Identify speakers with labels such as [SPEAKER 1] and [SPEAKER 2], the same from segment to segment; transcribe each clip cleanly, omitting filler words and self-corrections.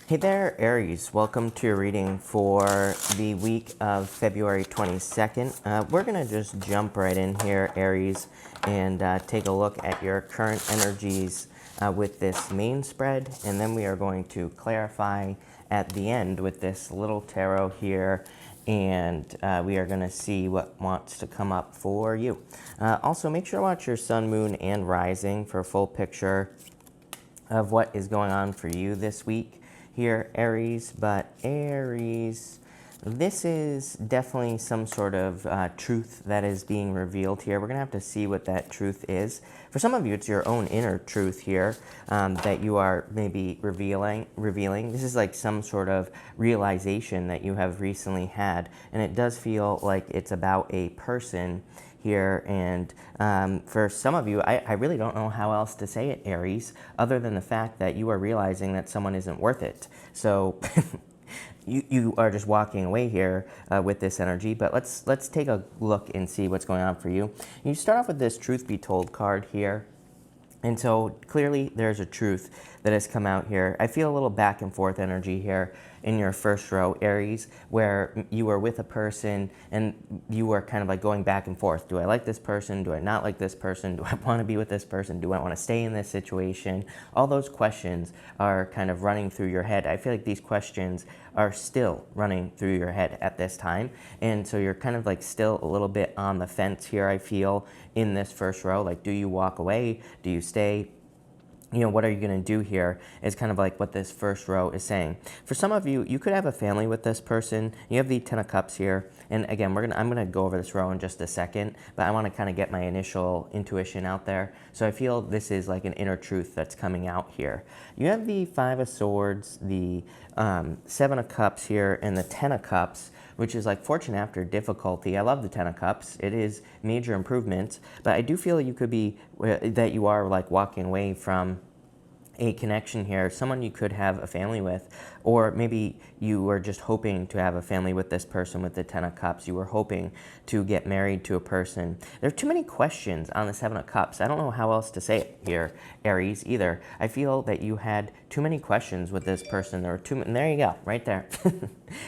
[SPEAKER 1] Hey there, Aries. Welcome to your reading for the week of February 22nd. We're going to just jump right in here, Aries, and take a look at your current energies with this main spread. And then we are going to clarify at the end with this little tarot here. And we are going to see what wants to come up for you. Also, make sure to watch your sun, moon, and rising for a full picture of what is going on for you this week here, Aries. But Aries, this is definitely some sort of truth that is being revealed here. We're gonna have to see what that truth is. For some of you, it's your own inner truth here that you are maybe revealing. This is like some sort of realization that you have recently had, and it does feel like it's about a person here. And for some of you, I really don't know how else to say it, Aries, other than the fact that you are realizing that someone isn't worth it. So you are just walking away here with this energy. But let's take a look and see what's going on for you. You start off with this truth be told card here. And so clearly there's a truth that has come out here. I feel a little back and forth energy here in your first row, Aries, where you were with a person and you were kind of like going back and forth. Do I like this person? Do I not like this person? Do I want to be with this person? Do I want to stay in this situation? All those questions are kind of running through your head. I feel like these questions are still running through your head at this time. And so you're kind of like still a little bit on the fence here, I feel, in this first row. Like, do you walk away? Do you stay? You know, what are you going to do here is kind of like what this first row is saying. For some of you, you could have a family with this person. You have the Ten of Cups here. And again, I'm going to go over this row in just a second, but I want to kind of get my initial intuition out there. So I feel this is like an inner truth that's coming out here. You have the Five of Swords, the Seven of Cups here, and the Ten of Cups, which is like fortune after difficulty. I love the Ten of Cups. It is major improvement, but I do feel you could be, that you are like walking away from a connection here, someone you could have a family with, or maybe you were just hoping to have a family with this person with the Ten of Cups. You were hoping to get married to a person. There are too many questions on the Seven of Cups. I don't know how else to say it here, Aries, either. I feel that you had too many questions with this person. There were too many, and there you go, right there.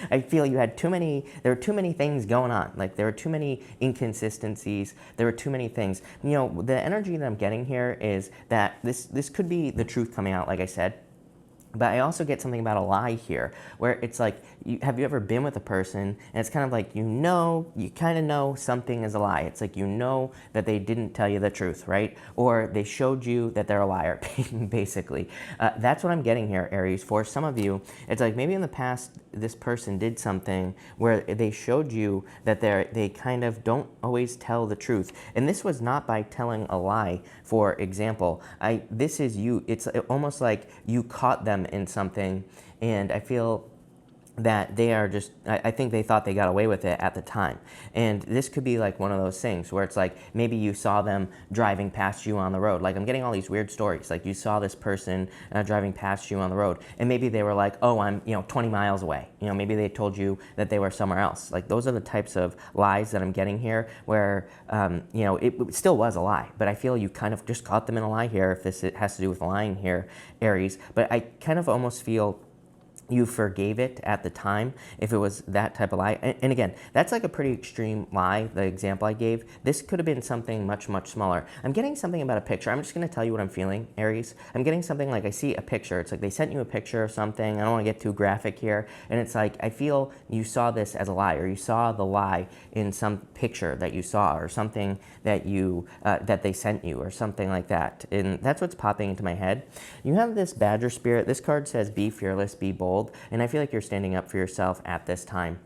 [SPEAKER 1] I feel you had there were too many things going on. Like, there were too many inconsistencies. There were too many things. You know, the energy that I'm getting here is that this could be the truth coming out, like I said. But I also get something about a lie here, where it's like, have you ever been with a person, and it's kind of like, you kind of know something is a lie. It's like, you know that they didn't tell you the truth, right? Or they showed you that they're a liar, basically. That's what I'm getting here, Aries. For some of you, it's like maybe in the past, this person did something where they showed you that they kind of don't always tell the truth. And this was not by telling a lie. For example, this is you. It's almost like you caught them in something, and I feel that they are just, I think they thought they got away with it at the time. And this could be like one of those things where it's like, maybe you saw them driving past you on the road. Like, I'm getting all these weird stories. Like, you saw this person driving past you on the road, and maybe they were like, oh, I'm 20 miles away. Maybe they told you that they were somewhere else. Like, those are the types of lies that I'm getting here, where, it still was a lie, but I feel you kind of just caught them in a lie here, if this has to do with lying here, Aries. But I kind of almost feel you forgave it at the time if it was that type of lie. And again, that's like a pretty extreme lie, the example I gave. This could have been something much, much smaller. I'm getting something about a picture. I'm just going to tell you what I'm feeling, Aries. I'm getting something like, I see a picture. It's like they sent you a picture of something. I don't want to get too graphic here. And it's like, I feel you saw this as a lie, or you saw the lie in some picture that you saw, or something that that they sent you, or something like that. And that's what's popping into my head. You have this Badger spirit. This card says, be fearless, be bold. And I feel like you're standing up for yourself at this time.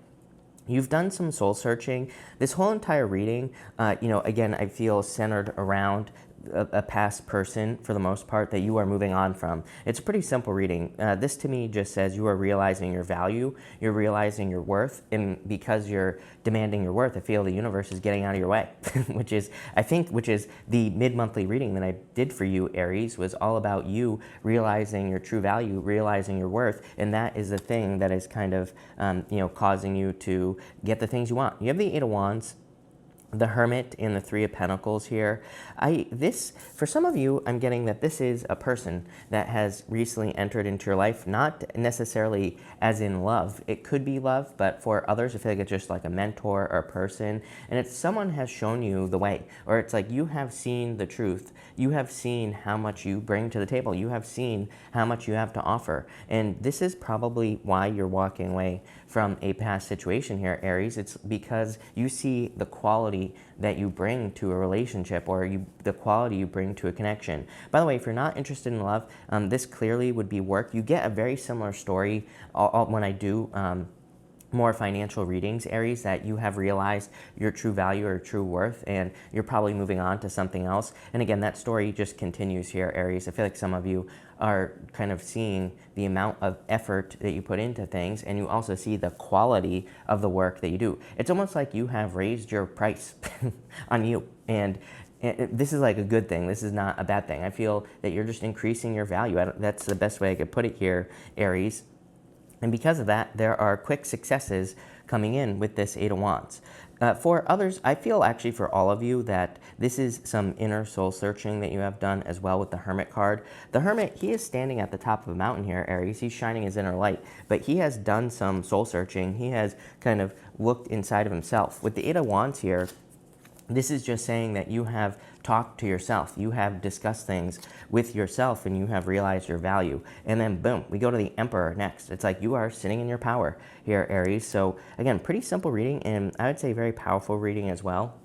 [SPEAKER 1] You've done some soul searching. This whole entire reading, again, I feel centered around a past person for the most part that you are moving on from. It's a pretty simple reading. This to me just says you are realizing your value, you're realizing your worth, and because you're demanding your worth, I feel the universe is getting out of your way, which is the mid-monthly reading that I did for you, Aries, was all about you realizing your true value, realizing your worth, and that is the thing that is kind of, causing you to get the things you want. You have the Eight of Wands. the Hermit and the Three of Pentacles here. For some of you, I'm getting that this is a person that has recently entered into your life, not necessarily as in love. It could be love, but for others, I feel like it's just like a mentor or a person, and it's someone has shown you the way, or it's like you have seen the truth. You have seen how much you bring to the table. You have seen how much you have to offer, and this is probably why you're walking away from a past situation here, Aries. It's because you see the quality that you bring to a relationship, or the quality you bring to a connection. By the way, if you're not interested in love, this clearly would be work. You get a very similar story when I do more financial readings, Aries, that you have realized your true value or true worth, and you're probably moving on to something else. And again, that story just continues here, Aries. I feel like some of you are kind of seeing the amount of effort that you put into things, and you also see the quality of the work that you do. It's almost like you have raised your price on you, and this is like a good thing. This is not a bad thing. I feel that you're just increasing your value. That's the best way I could put it here, Aries. And because of that, there are quick successes coming in with this Eight of Wands. For others, I feel actually for all of you that this is some inner soul searching that you have done as well with the Hermit card. The Hermit, he is standing at the top of a mountain here, Aries. He's shining his inner light, but he has done some soul searching. He has kind of looked inside of himself. With the Eight of Wands here, this is just saying that you have talked to yourself. You have discussed things with yourself, and you have realized your value. And then boom, we go to the Emperor next. It's like you are sitting in your power here, Aries. So again, pretty simple reading, and I would say very powerful reading as well.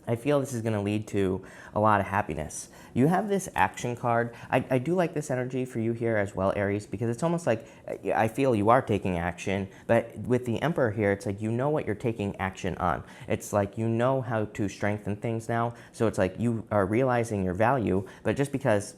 [SPEAKER 1] I feel this is going to lead to a lot of happiness. You have this action card. I do like this energy for you here as well, Aries, because it's almost like I feel you are taking action, but with the Emperor here, it's like you know what you're taking action on. It's like you know how to strengthen things now, so it's like you are realizing your value, but just because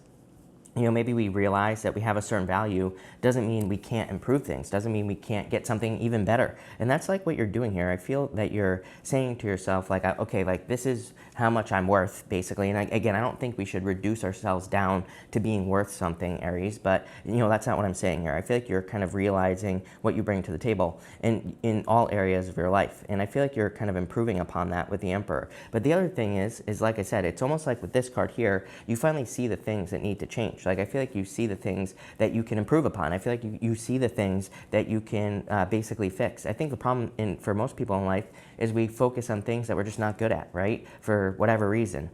[SPEAKER 1] maybe we realize that we have a certain value doesn't mean we can't improve things, doesn't mean we can't get something even better. And that's like what you're doing here. I feel that you're saying to yourself, like, okay, like this is how much I'm worth, basically. And again, I don't think we should reduce ourselves down to being worth something, Aries, but that's not what I'm saying here. I feel like you're kind of realizing what you bring to the table in all areas of your life. And I feel like you're kind of improving upon that with the Emperor. But the other thing is like I said, it's almost like with this card here, you finally see the things that need to change. Like I feel like you see the things that you can improve upon. I feel like you see the things that you can basically fix. I think the problem for most people in life is we focus on things that we're just not good at, right? For whatever reason.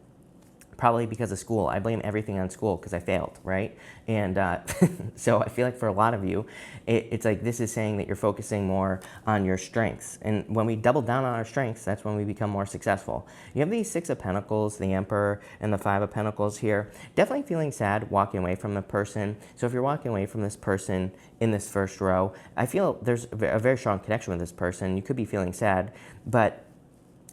[SPEAKER 1] Probably because of school. I blame everything on school because I failed, right? And so I feel like for a lot of you, it's like this is saying that you're focusing more on your strengths. And when we double down on our strengths, that's when we become more successful. You have these Six of Pentacles, the Emperor, and the Five of Pentacles here. Definitely feeling sad walking away from the person. So if you're walking away from this person in this first row, I feel there's a very strong connection with this person. You could be feeling sad, but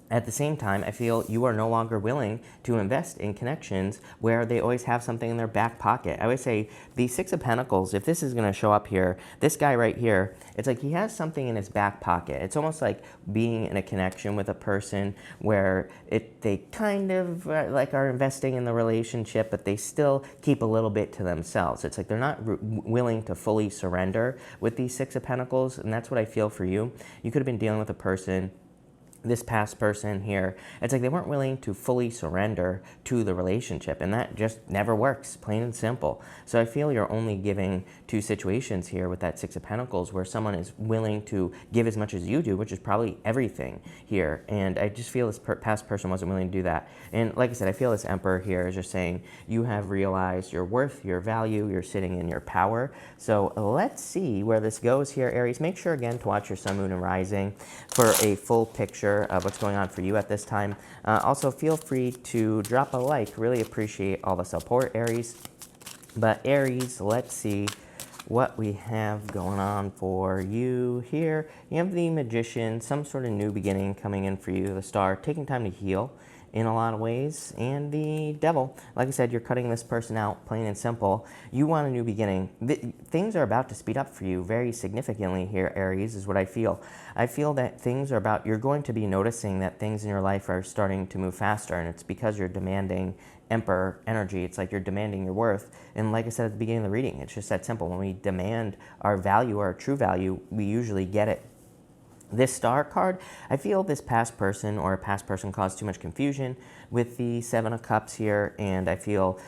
[SPEAKER 1] at the same time, I feel you are no longer willing to invest in connections where they always have something in their back pocket. I would say the Six of Pentacles, if this is going to show up here, this guy right here, it's like he has something in his back pocket. It's almost like being in a connection with a person where they kind of like are investing in the relationship, but they still keep a little bit to themselves. It's like they're not willing to fully surrender with these Six of Pentacles, and that's what I feel for you. You could have been dealing with a person, this past person here, it's like they weren't willing to fully surrender to the relationship, and that just never works, plain and simple. So I feel you're only giving two situations here with that Six of Pentacles where someone is willing to give as much as you do, which is probably everything here, and I just feel this past person wasn't willing to do that. And like I said, I feel this Emperor here is just saying you have realized your worth, your value, you're sitting in your power. So let's see where this goes here, Aries. Make sure again to watch your Sun, Moon, and Rising for a full picture of what's going on for you at this time. Also, feel free to drop a like. Really appreciate all the support, Aries. But Aries, let's see what we have going on for you here. You have the Magician, some sort of new beginning coming in for you. The Star, taking time to heal in a lot of ways, and the Devil. Like I said, you're cutting this person out, plain and simple. You want a new beginning. Things are about to speed up for you very significantly here, Aries, is what I feel. I feel that things are about, you're going to be noticing that things in your life are starting to move faster, and it's because you're demanding Emperor energy. It's like you're demanding your worth. And like I said at the beginning of the reading, it's just that simple. When we demand our value, our true value, we usually get it. This star card, I feel this past person or a past person caused too much confusion with the Seven of Cups here, and I feel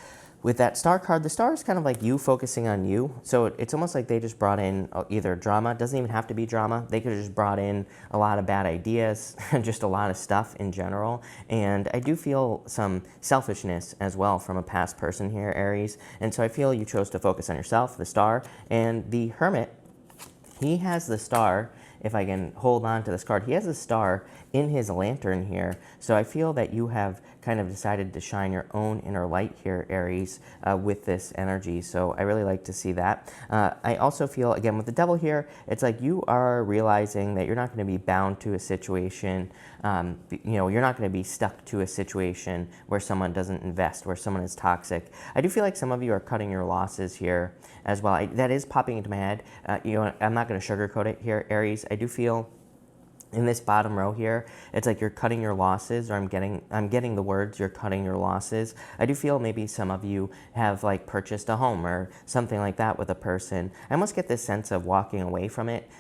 [SPEAKER 1] with that star card, the star is kind of like you focusing on you. So it's almost like they just brought in either drama. It doesn't even have to be drama. They could have just brought in a lot of bad ideas, just a lot of stuff in general. And I do feel some selfishness as well from a past person here, Aries. And so I feel you chose to focus on yourself, the star, and the Hermit. He has the star. If I can hold on to this card, he has a star in his lantern here. So I feel that you have kind of decided to shine your own inner light here, Aries, with this energy. So I really like to see that. I also feel, again, with the Devil here, it's like you are realizing that you're not going to be bound to a situation. You're not going to be stuck to a situation where someone doesn't invest, where someone is toxic. I do feel like some of you are cutting your losses here as well. That is popping into my head. I'm not going to sugarcoat it here, Aries. I do feel in this bottom row here, it's like you're cutting your losses, or I'm getting the words, you're cutting your losses. I do feel maybe some of you have like purchased a home or something like that with a person. I almost get this sense of walking away from it,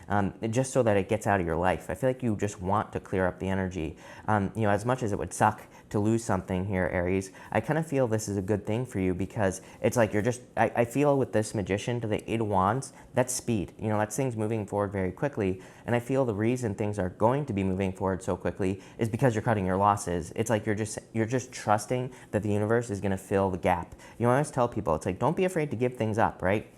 [SPEAKER 1] just so that it gets out of your life. I feel like you just want to clear up the energy. As much as it would suck to lose something here, Aries, I kind of feel this is a good thing for you, because it's like you're just, I feel with this Magician to the Eight of Wands, that's speed. That's things moving forward very quickly. And I feel the reason things are going to be moving forward so quickly is because you're cutting your losses. It's like you're just trusting that the universe is going to fill the gap. I always tell people, it's like, don't be afraid to give things up, right?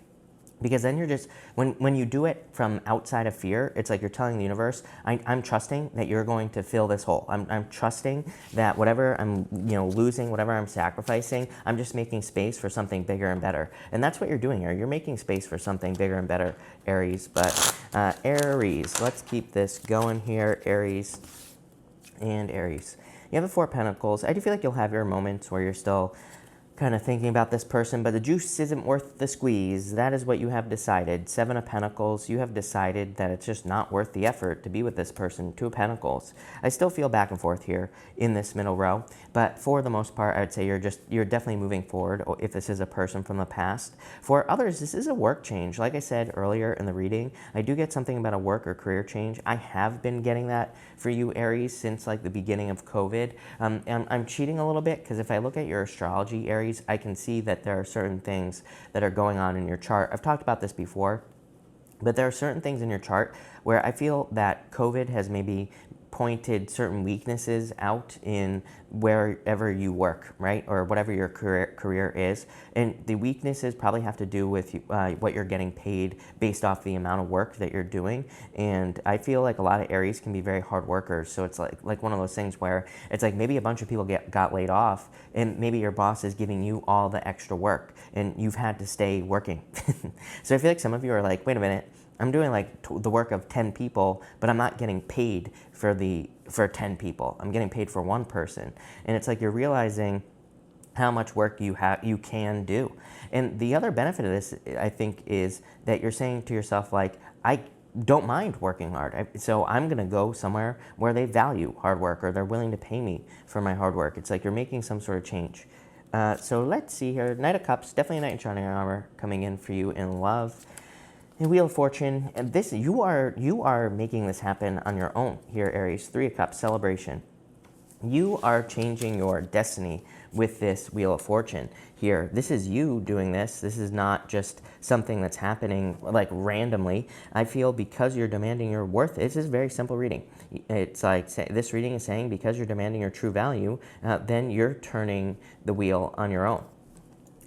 [SPEAKER 1] Because then you're just, when you do it from outside of fear, it's like you're telling the universe, I'm trusting that you're going to fill this hole. I'm trusting that whatever I'm losing, whatever I'm sacrificing, I'm just making space for something bigger and better. And that's what you're doing here. You're making space for something bigger and better, Aries. But Aries, let's keep this going here, Aries and Aries. You have the Four of Pentacles. I do feel like you'll have your moments where you're still kind of thinking about this person, but the juice isn't worth the squeeze. That is what you have decided. Seven of Pentacles, you have decided that it's just not worth the effort to be with this person. Two of Pentacles. I still feel back and forth here in this middle row, but for the most part, I would say you're definitely moving forward if this is a person from the past. For others, this is a work change. Like I said earlier in the reading, I do get something about a work or career change. I have been getting that for you, Aries, since like the beginning of COVID. And I'm cheating a little bit, because if I look at your astrology, Aries, I can see that there are certain things that are going on in your chart. I've talked about this before, but there are certain things in your chart where I feel that COVID has maybe pointed certain weaknesses out in wherever you work, right? Or whatever your career is. And the weaknesses probably have to do with what you're getting paid based off the amount of work that you're doing. And I feel like a lot of Aries can be very hard workers. So it's like one of those things where it's like maybe a bunch of people got laid off, and maybe your boss is giving you all the extra work and you've had to stay working. So I feel like some of you are like, wait a minute, I'm doing like the work of 10 people, but I'm not getting paid for 10 people. I'm getting paid for one person. And it's like you're realizing how much work you can do. And the other benefit of this, I think, is that you're saying to yourself, like, I don't mind working hard. So I'm going to go somewhere where they value hard work, or they're willing to pay me for my hard work. It's like you're making some sort of change. So let's see here. Knight of Cups, definitely a Knight in Shining Armor coming in for you in love. And Wheel of Fortune, and this you are making this happen on your own here, Aries. Three of Cups, celebration. You are changing your destiny with this Wheel of Fortune here. This is you doing this. This is not just something that's happening like randomly. I feel because you're demanding your worth. It's just a very simple reading. It's like this reading is saying because you're demanding your true value, then you're turning the wheel on your own.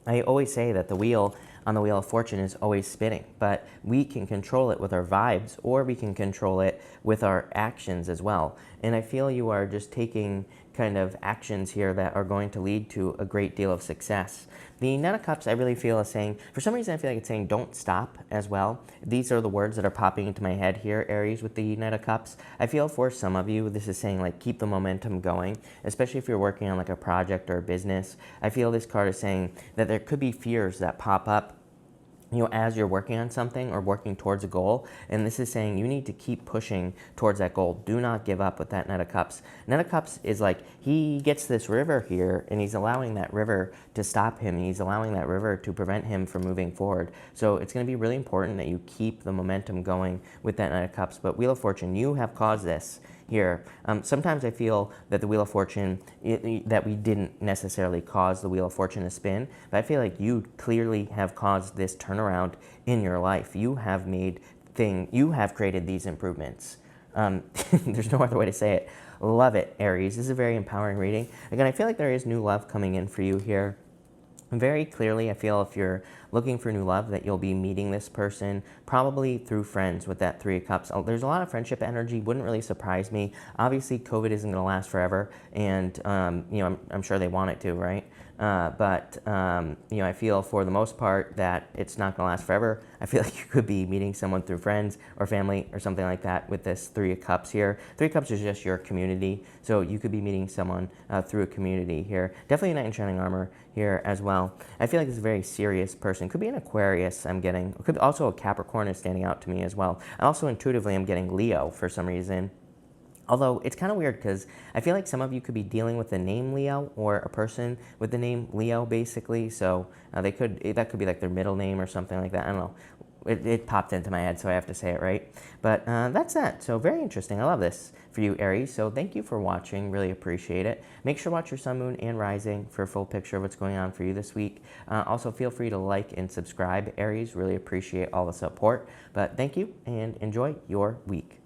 [SPEAKER 1] I always say that the wheel on the Wheel of Fortune is always spinning, but we can control it with our vibes, or we can control it with our actions as well. And I feel you are just taking kind of actions here that are going to lead to a great deal of success. The Knight of Cups, I really feel is saying, for some reason I feel like it's saying don't stop as well. These are the words that are popping into my head here, Aries, with the Knight of Cups. I feel for some of you, this is saying like keep the momentum going, especially if you're working on like a project or a business. I feel this card is saying that there could be fears that pop up as you're working on something or working towards a goal. And this is saying you need to keep pushing towards that goal. Do not give up with that Knight of Cups. Knight of Cups is like, he gets this river here and he's allowing that river to stop him. He's allowing that river to prevent him from moving forward. So it's going to be really important that you keep the momentum going with that Knight of Cups. But Wheel of Fortune, you have caused this here. Sometimes I feel that the Wheel of Fortune, that we didn't necessarily cause the Wheel of Fortune to spin, but I feel like you clearly have caused this turnaround in your life. You have you have created these improvements. There's no other way to say it. Love it, Aries. This is a very empowering reading. Again, I feel like there is new love coming in for you here. Very clearly, I feel if you're looking for new love, that you'll be meeting this person probably through friends with that Three of Cups. There's a lot of friendship energy. Wouldn't really surprise me. Obviously, COVID isn't going to last forever, and I'm sure they want it to, right? I feel for the most part that it's not going to last forever. I feel like you could be meeting someone through friends or family or something like that with this Three of Cups here. Three of Cups is just your community, so you could be meeting someone through a community here. Definitely a Knight in Shining Armor here as well. I feel like this is a very serious person. Could be an Aquarius, I'm getting. Could also a Capricorn is standing out to me as well. Also intuitively, I'm getting Leo for some reason. Although it's kind of weird because I feel like some of you could be dealing with the name Leo or a person with the name Leo, basically. So that could be like their middle name or something like that. I don't know. It popped into my head, so I have to say it right. But that's that. So very interesting. I love this for you, Aries. So thank you for watching. Really appreciate it. Make sure to watch your sun, moon, and rising for a full picture of what's going on for you this week. Also, feel free to like and subscribe, Aries. Really appreciate all the support. But thank you, and enjoy your week.